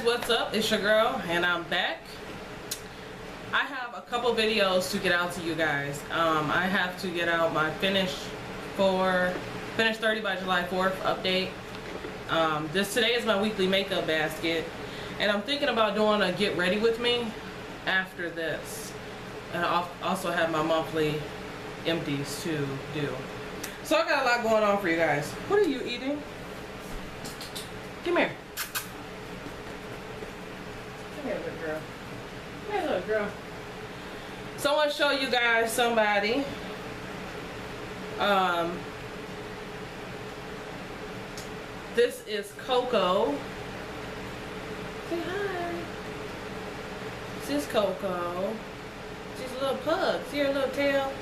what's up? It's your girl and I'm back. I have a couple videos to get out to you guys. I have to get out my Finish 30 by July 4th update. Today is my weekly makeup basket, and I'm thinking about doing a get ready with me after this, and I'll also have my monthly empties to do. So I got a lot going on for you guys. What are you eating? Come here. Come here, little girl. Come here, little girl. So I want to show you guys somebody. This is Coco. Say hi. This is Coco. She's a little pug. See her little tail?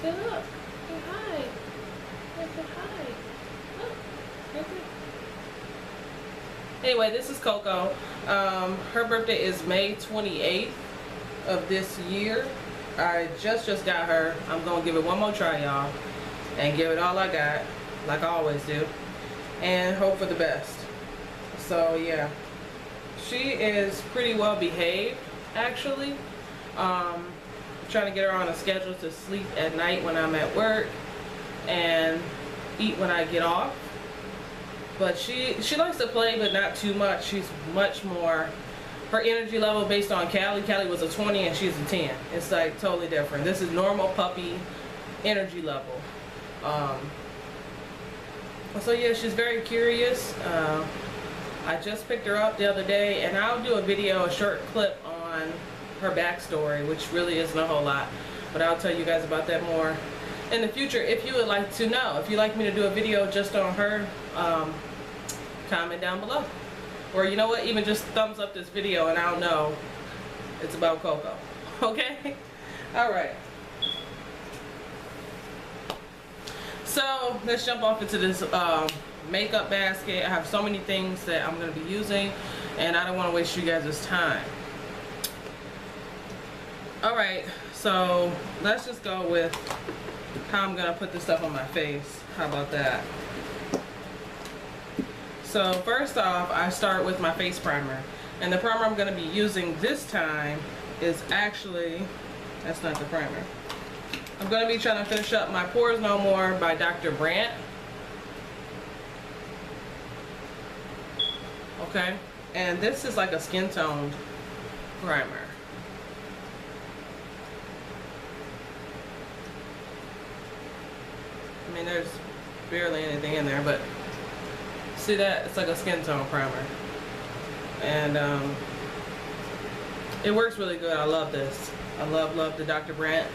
Say look. Say hi. Say hi. Look. Right there. Anyway, this is Coco. Her birthday is May 28th of this year. I just got her. I'm gonna give it one more try, y'all, and give it all I got, like I always do, and hope for the best. So yeah, she is pretty well behaved, actually. Trying to get her on a schedule to sleep at night when I'm at work and eat when I get off. But she likes to play, but not too much. She's much more, her energy level based on Callie. Callie was a 20 and she's a 10. It's like totally different. This is normal puppy energy level. So yeah, she's very curious. I just picked her up the other day, and I'll do a video, a short clip on her backstory, which really isn't a whole lot, but I'll tell you guys about that more in the future. If you would like to know, if you'd like me to do a video just on her, comment down below, or you know what, even just thumbs up this video and I'll know it's about Coco. Okay. All right, so let's jump off into this makeup basket. I have so many things that I'm going to be using, and I don't want to waste you guys' time. All right, so let's just go with how I'm going to put this stuff on my face. How about that? So first off, I start with my face primer, and the primer I'm going to be using this time is actually, that's not the primer. I'm going to be trying to finish up my Pores No More by Dr. Brandt. Okay, and this is like a skin toned primer. I mean, there's barely anything in there, but see that? It's like a skin tone primer. And it works really good. I love this. I love the Dr. Brandt.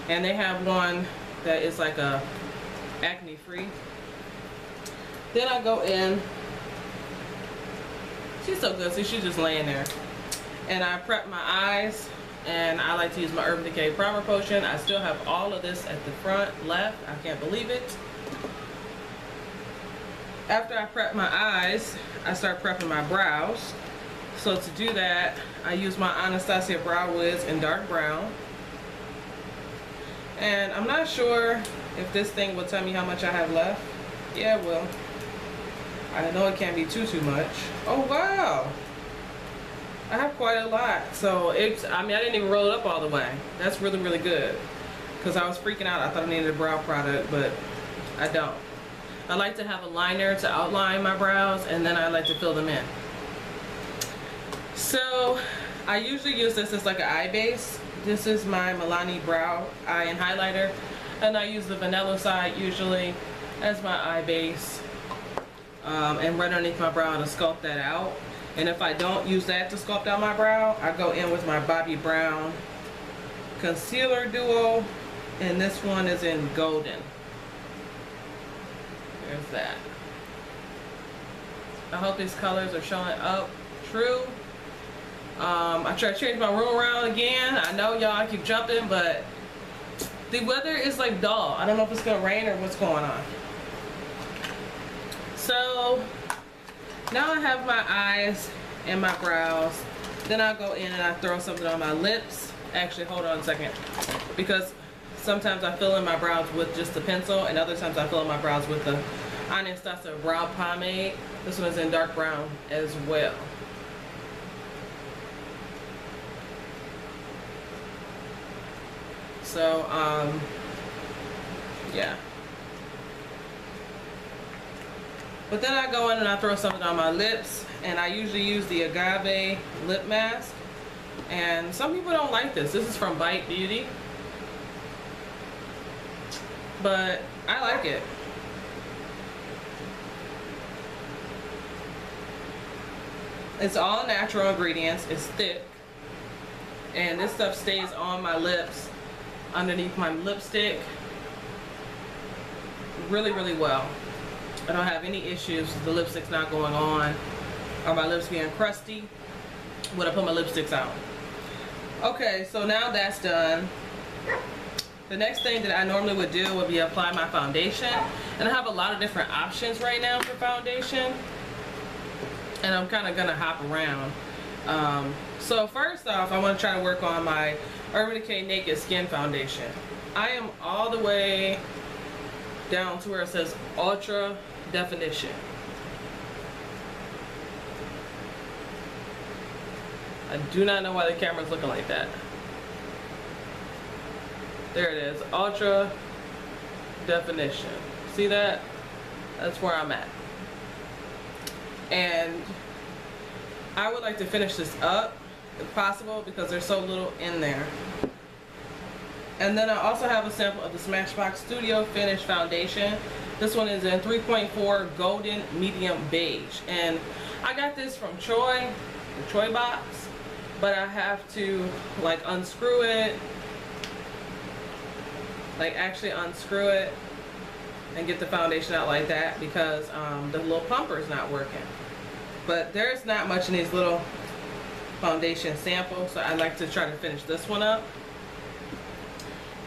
And they have one that is like a acne free. Then I go in. She's so good. See, she's just laying there. And I prep my eyes. And I like to use my Urban Decay Primer Potion. I still have all of this at the front left. I can't believe it. After I prep my eyes, I start prepping my brows. So to do that, I use my Anastasia Brow Wiz in dark brown. And I'm not sure if this thing will tell me how much I have left. Yeah, it will. I know it can't be too much. Oh, wow. I have quite a lot. So it's, I mean, I didn't even roll it up all the way. That's really, really good. Because I was freaking out. I thought I needed a brow product, but I don't. I like to have a liner to outline my brows, and then I like to fill them in. So I usually use this as like an eye base. This is my Milani Brow Eye and Highlighter, and I use the vanilla side usually as my eye base, and right underneath my brow to sculpt that out. And if I don't use that to sculpt out my brow, I go in with my Bobbi Brown Concealer Duo, and this one is in Golden. There's that. I hope these colors are showing up true. I try to change my room around again. I know y'all keep jumping, but the weather is like dull. I don't know if it's gonna rain or what's going on. So now I have my eyes and my brows. Then I go in and I throw something on my lips. Actually, hold on a second, because sometimes I fill in my brows with just the pencil, and other times I fill in my brows with the Anastasia brow pomade. This one is in dark brown as well. So yeah. But then I go in and I throw something on my lips, and I usually use the Agave lip mask. And some people don't like this. This is from Bite Beauty, but I like it. It's all natural ingredients. It's thick, and this stuff stays on my lips underneath my lipstick really, really well. I don't have any issues with the lipstick's not going on or my lips being crusty when I put my lipsticks on. Okay, so now that's done. The next thing that I normally would do would be apply my foundation, and I have a lot of different options right now for foundation, and I'm kind of gonna hop around. So first off, I want to try to work on my Urban Decay Naked Skin Foundation. I am all the way down to where it says Ultra Definition. I do not know why the camera's looking like that. There it is, Ultra Definition. See that? That's where I'm at. And I would like to finish this up if possible because there's so little in there. And then I also have a sample of the Smashbox Studio Finish Foundation. This one is in 3.4 Golden Medium Beige. And I got this from Troy, the Troy box. But I have to like unscrew it. Like actually unscrew it and get the foundation out like that because the little pumper is not working. But there's not much in these little foundation samples, so I'd like to try to finish this one up.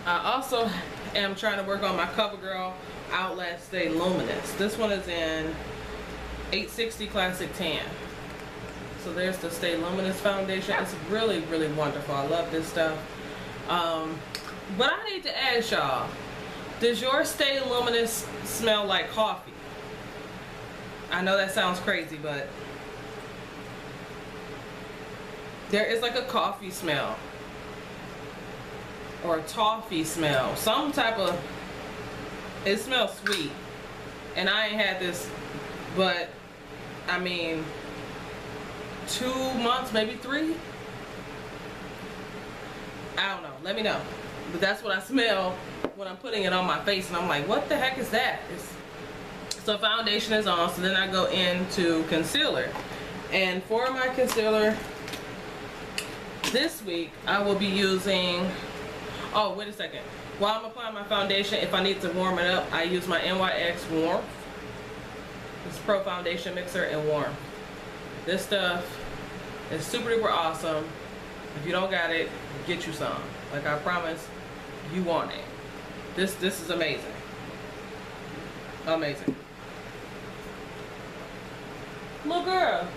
I also am trying to work on my CoverGirl Outlast Stay Luminous. This one is in 860 Classic Tan. So there's the Stay Luminous foundation. It's really, really wonderful. I love this stuff. But I need to ask y'all, does your Stay Luminous smell like coffee? I know that sounds crazy, but there is like a coffee smell or a toffee smell, some type of, it smells sweet. And I ain't had this, but I mean 2 months, maybe 3. I don't know, let me know. But that's what I smell when I'm putting it on my face, and I'm like, what the heck is that? So foundation is on, so then I go into concealer. And for my concealer this week, I will be using, oh wait a second, while I'm applying my foundation, if I need to warm it up, I use my NYX Warmth. This Pro Foundation Mixer in Warmth. This stuff is super duper awesome. If you don't got it, get you some. Like I promise, you want it. This is amazing. Amazing. Little girl.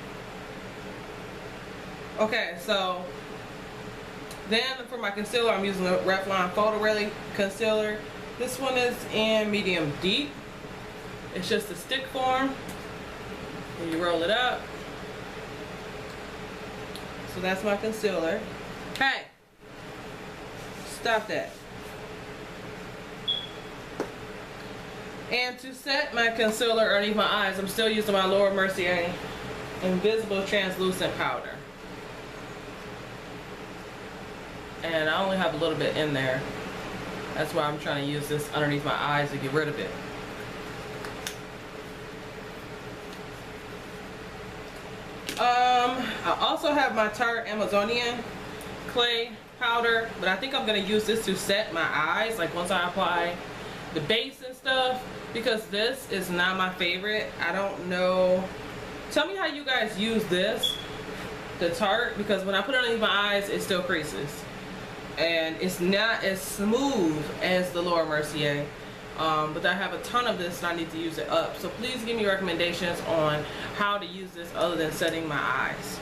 Okay, so then for my concealer, I'm using the Revlon Photo Ready concealer. This one is in medium deep. It's just a stick form. And you roll it up. So that's my concealer. Hey, stop that. And to set my concealer underneath my eyes, I'm still using my Laura Mercier Invisible Translucent Powder. And I only have a little bit in there. That's why I'm trying to use this underneath my eyes to get rid of it. I also have my Tarte Amazonian clay powder, but I think I'm going to use this to set my eyes, like once I apply the base and stuff, because this is not my favorite. I don't know. Tell me how you guys use this, the Tarte, because when I put it underneath my eyes, it still creases. And it's not as smooth as the Laura Mercier. But I have a ton of this and I need to use it up. So please give me recommendations on how to use this other than setting my eyes.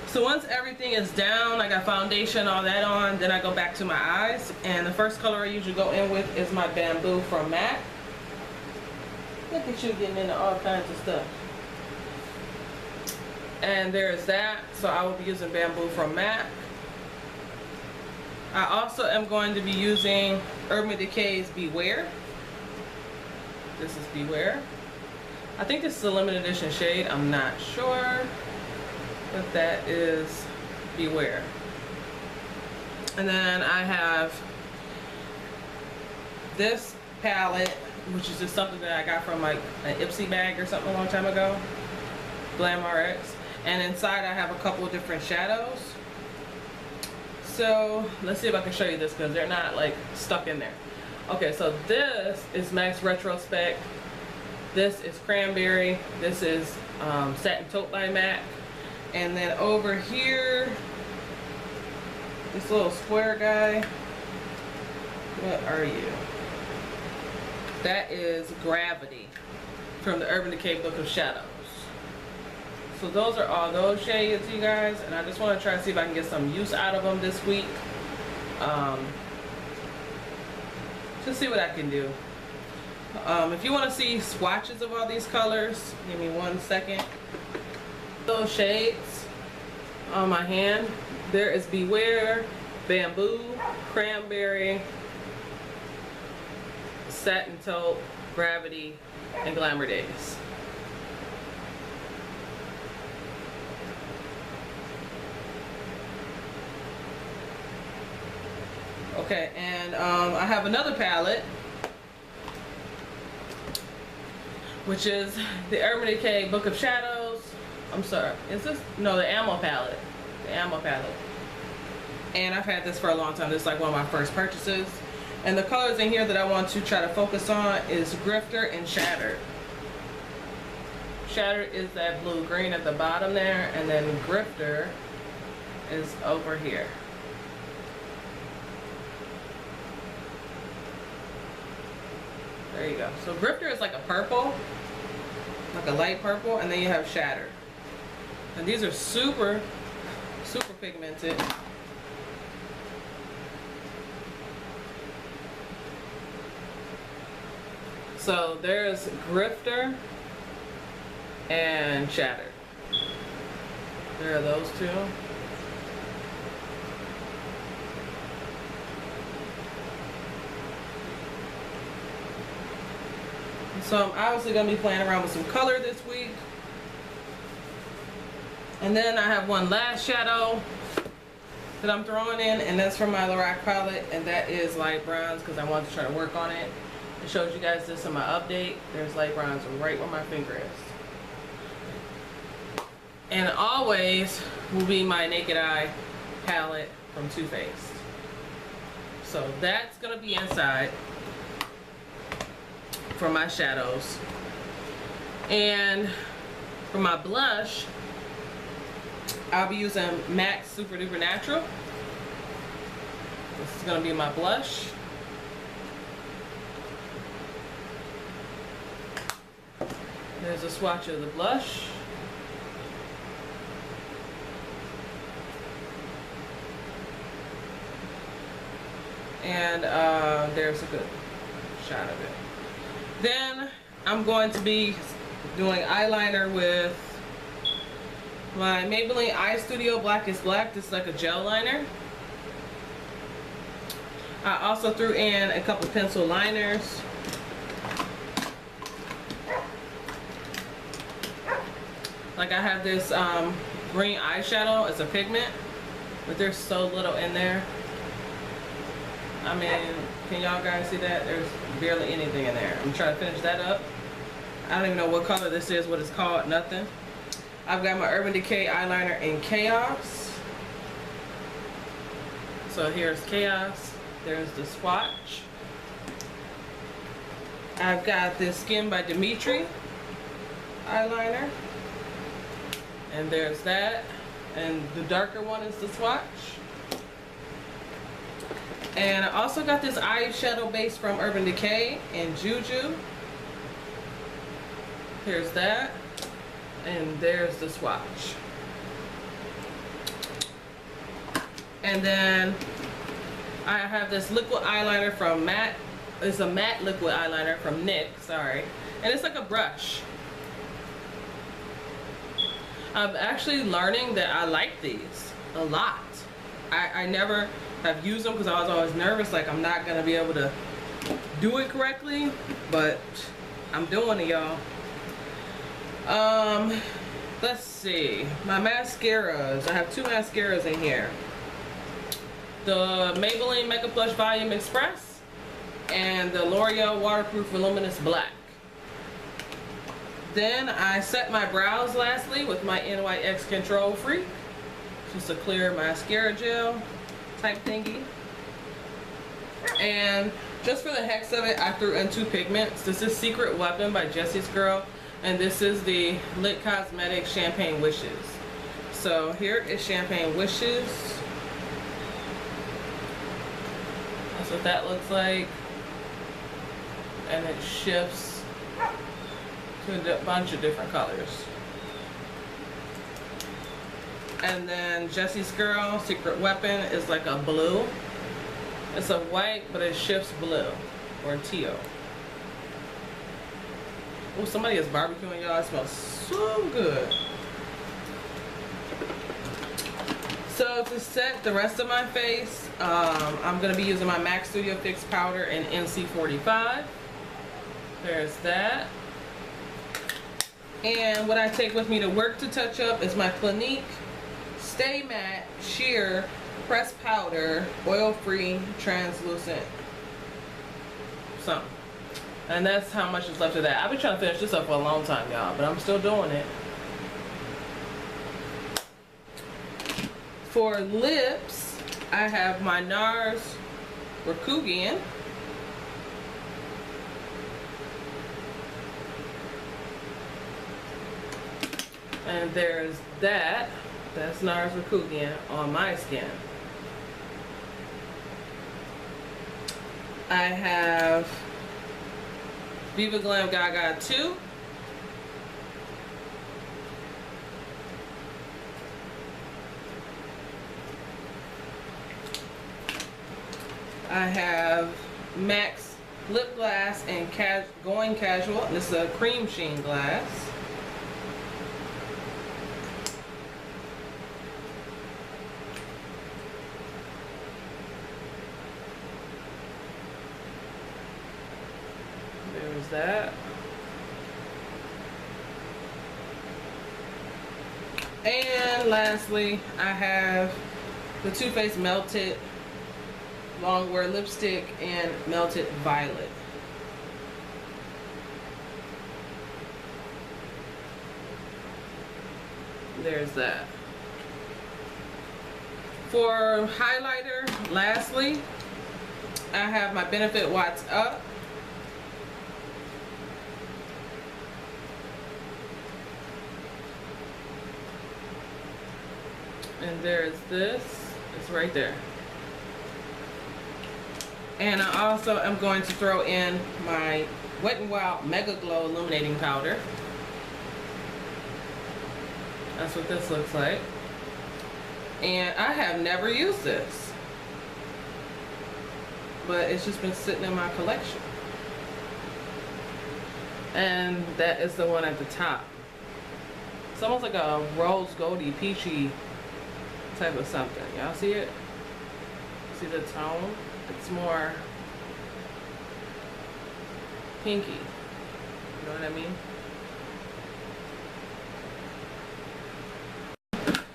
So once everything is down, I got foundation, all that on, then I go back to my eyes. And the first color I usually go in with is my Bamboo from MAC. Look at you getting into all kinds of stuff. And there's that. So I will be using Bamboo from MAC. I also am going to be using Urban Decay's Beware. This is Beware. I think this is a limited edition shade. I'm not sure. But that is Beware. And then I have this palette, which is just something that I got from like an Ipsy bag or something a long time ago. Glam RX. And inside I have a couple of different shadows. So let's see if I can show you this because they're not like stuck in there. Okay, so this is Max Retrospect. This is Cranberry. This is Satin Taupe by MAC. And then over here, this little square guy. What are you? That is Gravity from the Urban Decay Book of Shadows. So those are all those shades, you guys, and I just want to try to see if I can get some use out of them this week. Just see what I can do. If you want to see swatches of all these colors, give me 1 second. Those shades on my hand, there is Beware, Bamboo, Cranberry, Satin Taupe, Gravity, and Glamour Days. Okay, and I have another palette, which is the Urban Decay Book of Shadows. I'm sorry, is this? No, the Ammo palette. The Ammo palette. And I've had this for a long time. This is like one of my first purchases. And the colors in here that I want to try to focus on is Grifter and Shattered. Shattered is that blue-green at the bottom there, and then Grifter is over here. There you go. So Grifter is like a purple, like a light purple, and then you have Shattered. And these are super, super pigmented. So there's Grifter and Shattered. There are those two. So I'm obviously going to be playing around with some color this week. And then I have one last shadow that I'm throwing in, and that's from my Lorac palette, and that is light browns because I wanted to try to work on it. I showed you guys this in my update. There's light browns right where my finger is. And always will be my Naked Eye palette from Too Faced. So that's going to be inside for my shadows. And for my blush, I'll be using MAC Super Duper Natural. This is going to be my blush. There's a swatch of the blush. And there's a good shot of it. Then I'm going to be doing eyeliner with my Maybelline Eye Studio Black is Black. This is like a gel liner. I also threw in a couple pencil liners. Like I have this green eyeshadow as a pigment, but there's so little in there. I mean, can y'all guys see that? There's barely anything in there. I'm trying to finish that up. I don't even know what color this is, what it's called, nothing. I've got my Urban Decay eyeliner in Chaos. So here's Chaos. There's the swatch. I've got this Skin by Dimitri eyeliner. And there's that. And the darker one is the swatch. And I also got this eyeshadow base from Urban Decay in Juju. Here's that. And there's the swatch. And then I have this liquid eyeliner from Matte. It's a matte liquid eyeliner from NYX, sorry. and it's like a brush. I'm actually learning that I like these a lot. I never have used them because I was always nervous, like I'm not gonna be able to do it correctly, but I'm doing it, y'all. Let's see, my mascaras. I have 2 mascaras in here. The Maybelline Makeup Blush Volume Express and the L'Oreal Waterproof Voluminous Black. Then I set my brows lastly with my NYX Control Freak. Just a clear mascara gel type thingy. And just for the heck of it, I threw in 2 pigments. This is Secret Weapon by Jessie's Girl, and this is the Lit Cosmetics Champagne Wishes. So here is Champagne Wishes. That's what that looks like. And it shifts to a bunch of different colors. And then Jessie's Girl Secret Weapon is like a blue. It's a white, but it shifts blue or teal. Oh, somebody is barbecuing, y'all. It smells so good. So to set the rest of my face, I'm going to be using my MAC Studio Fix Powder in NC45. There's that. And what I take with me to work to touch up is my Clinique Stay Matte Sheer Pressed Powder Oil-Free Translucent something. And that's how much is left of that. I've been trying to finish this up for a long time, y'all, but I'm still doing it. For lips, I have my NARS Rakugan. And there's that. That's NARS Rakugan on my skin. I have Viva Glam Gaga 2. I have MAC's Lip Glass and Going Casual. This is a cream sheen glass. There's that. And lastly, I have the Too Faced Melted Longwear Lipstick and Melted Violet. There's that. For highlighter, lastly, I have my Benefit Watts Up. And there's this. It's right there. And I also am going to throw in my Wet n Wild Mega Glow Illuminating Powder. That's what this looks like. And I have never used this, but it's just been sitting in my collection. And that is the one at the top. It's almost like a rose goldy peachy type of something. Y'all see it? See the tone? It's more pinky. You know what I mean?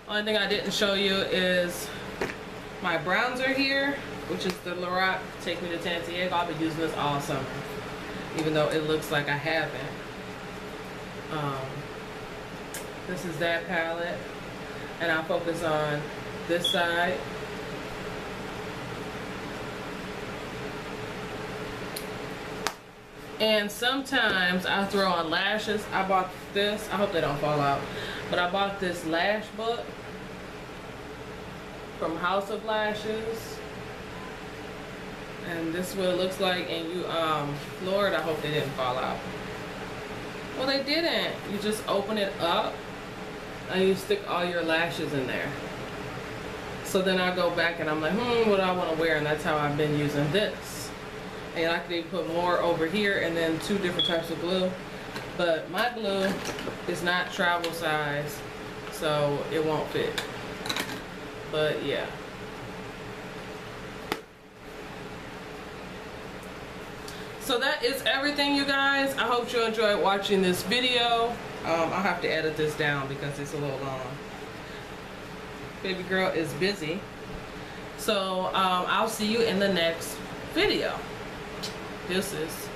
Only thing I didn't show you is my bronzer here, which is the Lorac Take Me to Santiago. I've been using this all summer, even though it looks like I haven't. This is that palette, and I'll focus on this side. And sometimes I throw on lashes. I bought this. I hope they don't fall out. But I bought this lash book from House of Lashes. And this is what it looks like. And you, Lord, I hope they didn't fall out. Well, they didn't. You just open it up and you stick all your lashes in there. So then I go back and I'm like, what do I want to wear? And that's how I've been using this. And I could even put more over here and then 2 different types of glue. but my glue is not travel size, so it won't fit. But yeah. So that is everything, you guys. I hope you enjoyed watching this video. I'll have to edit this down because it's a little long. Baby girl is busy. So I'll see you in the next video. Deuces.